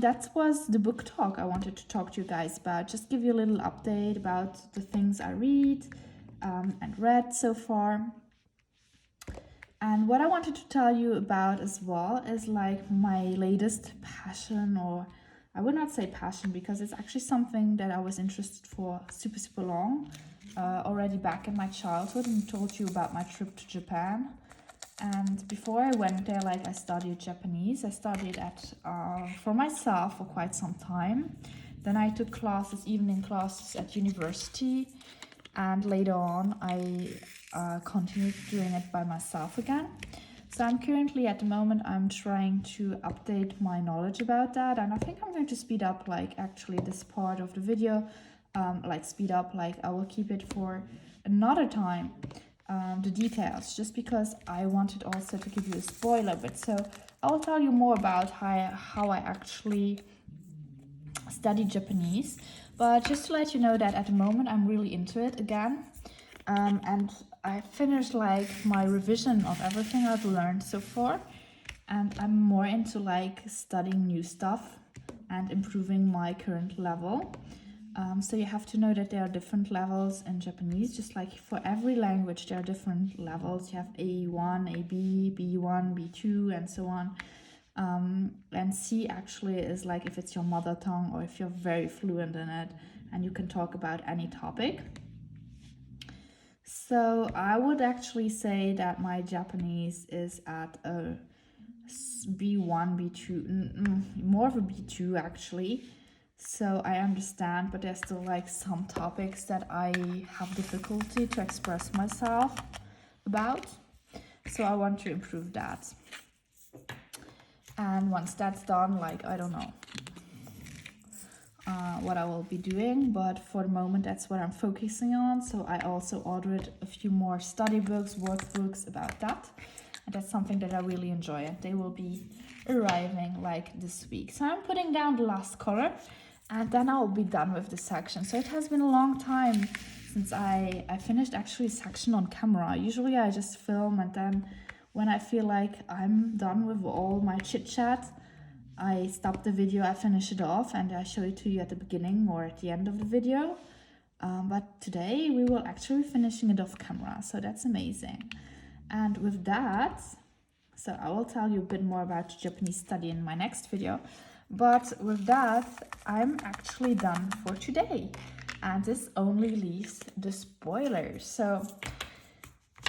that was the book talk I wanted to talk to you guys about. Just give you a little update about the things I read and read so far. And what I wanted to tell you about as well is like my latest passion, or I would not say passion because it's actually something that I was interested for super long, already back in my childhood, and told you about my trip to Japan. And before I went there, like I studied Japanese. I studied at for myself for quite some time. Then I took classes, evening classes at university, and later on I continued doing it by myself again. So I'm currently, at the moment, I'm trying to update my knowledge about that, and I think I'm going to speed up like actually this part of the video, like speed up, like I will keep it for another time, the details, just because I wanted also to give you a spoiler. But so I will tell you more about how I actually studied Japanese. But just to let you know that at the moment I'm really into it again, and I finished like my revision of everything I've learned so far, and I'm more into like studying new stuff and improving my current level. So you have to know that there are different levels in Japanese, just like for every language there are different levels. You have A1, AB, B1, B2, and so on. And C actually is like if it's your mother tongue or if you're very fluent in it and you can talk about any topic. So I would actually say that my Japanese is at a B1, B2, more of a B2 actually. So I understand, but there's still like some topics that I have difficulty to express myself about. So I want to improve that. And once that's done, like, I don't know what I will be doing, but for the moment that's what I'm focusing on. So I also ordered a few more study books, workbooks about that, and that's something that I really enjoy, and they will be arriving like this week. So I'm putting down the last color, and then I'll be done with the section. So it has been a long time since I finished actually a section on camera. Usually I just film, and then when I feel like I'm done with all my chit chat, I stop the video, I finish it off, and I show it to you at the beginning or at the end of the video. But today we will actually be finishing it off camera, so that's amazing. And with that, so I will tell you a bit more about Japanese study in my next video. But with that, I'm actually done for today. And this only leaves the spoilers. So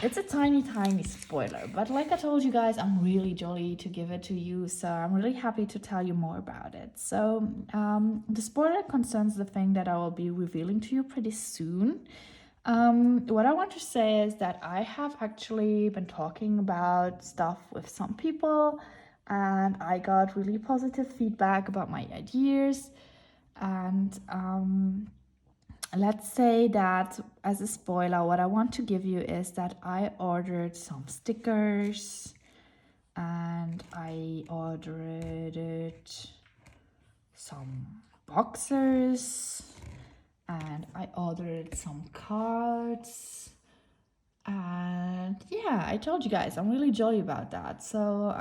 it's a tiny spoiler, but like I told you guys, I'm really jolly to give it to you, so I'm really happy to tell you more about it. So the spoiler concerns the thing that I will be revealing to you pretty soon. What I want to say is that I have actually been talking about stuff with some people, and I got really positive feedback about my ideas. And let's say that as a spoiler, what I want to give you is that I ordered some stickers, and I ordered some boxers, and I ordered some cards. And yeah, I told you guys I'm really jolly about that. So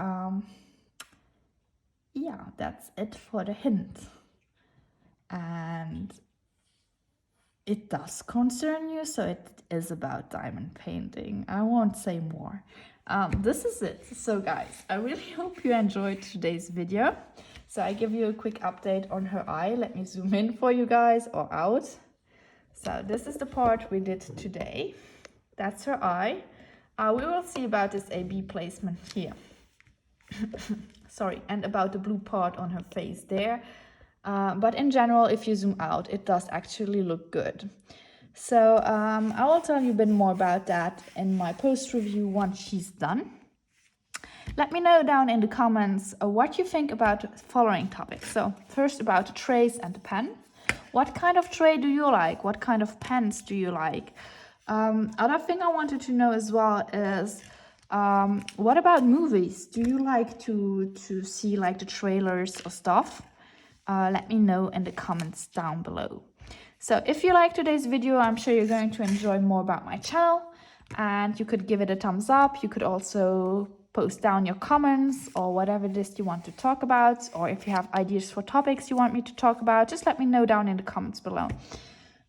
yeah, that's it for the hint. And it does concern you, so it is about diamond painting. I won't say more. This is it. So guys, I really hope you enjoyed today's video. So I give you a quick update on her eye. Let me zoom in for you guys, or out. So this is the part we did today. That's her eye. We will see about this AB placement here. Sorry, and about the blue part on her face there. But in general, if you zoom out, it does actually look good. So I will tell you a bit more about that in my post review once she's done. Let me know down in the comments what you think about the following topics. So first about the trays and the pen. What kind of tray do you like? What kind of pens do you like? Other thing I wanted to know as well is, what about movies? Do you like to see like the trailers or stuff? Let me know in the comments down below. So if you like today's video, I'm sure you're going to enjoy more about my channel, and you could give it a thumbs up. You could also post down your comments or whatever it is you want to talk about, or if you have ideas for topics you want me to talk about, just let me know down in the comments below.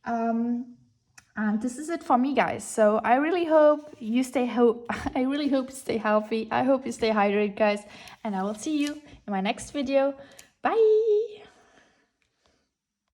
And this is it for me, guys. So I really hope you stay I really hope you stay healthy. I hope you stay hydrated, guys. And I will see you in my next video. Bye!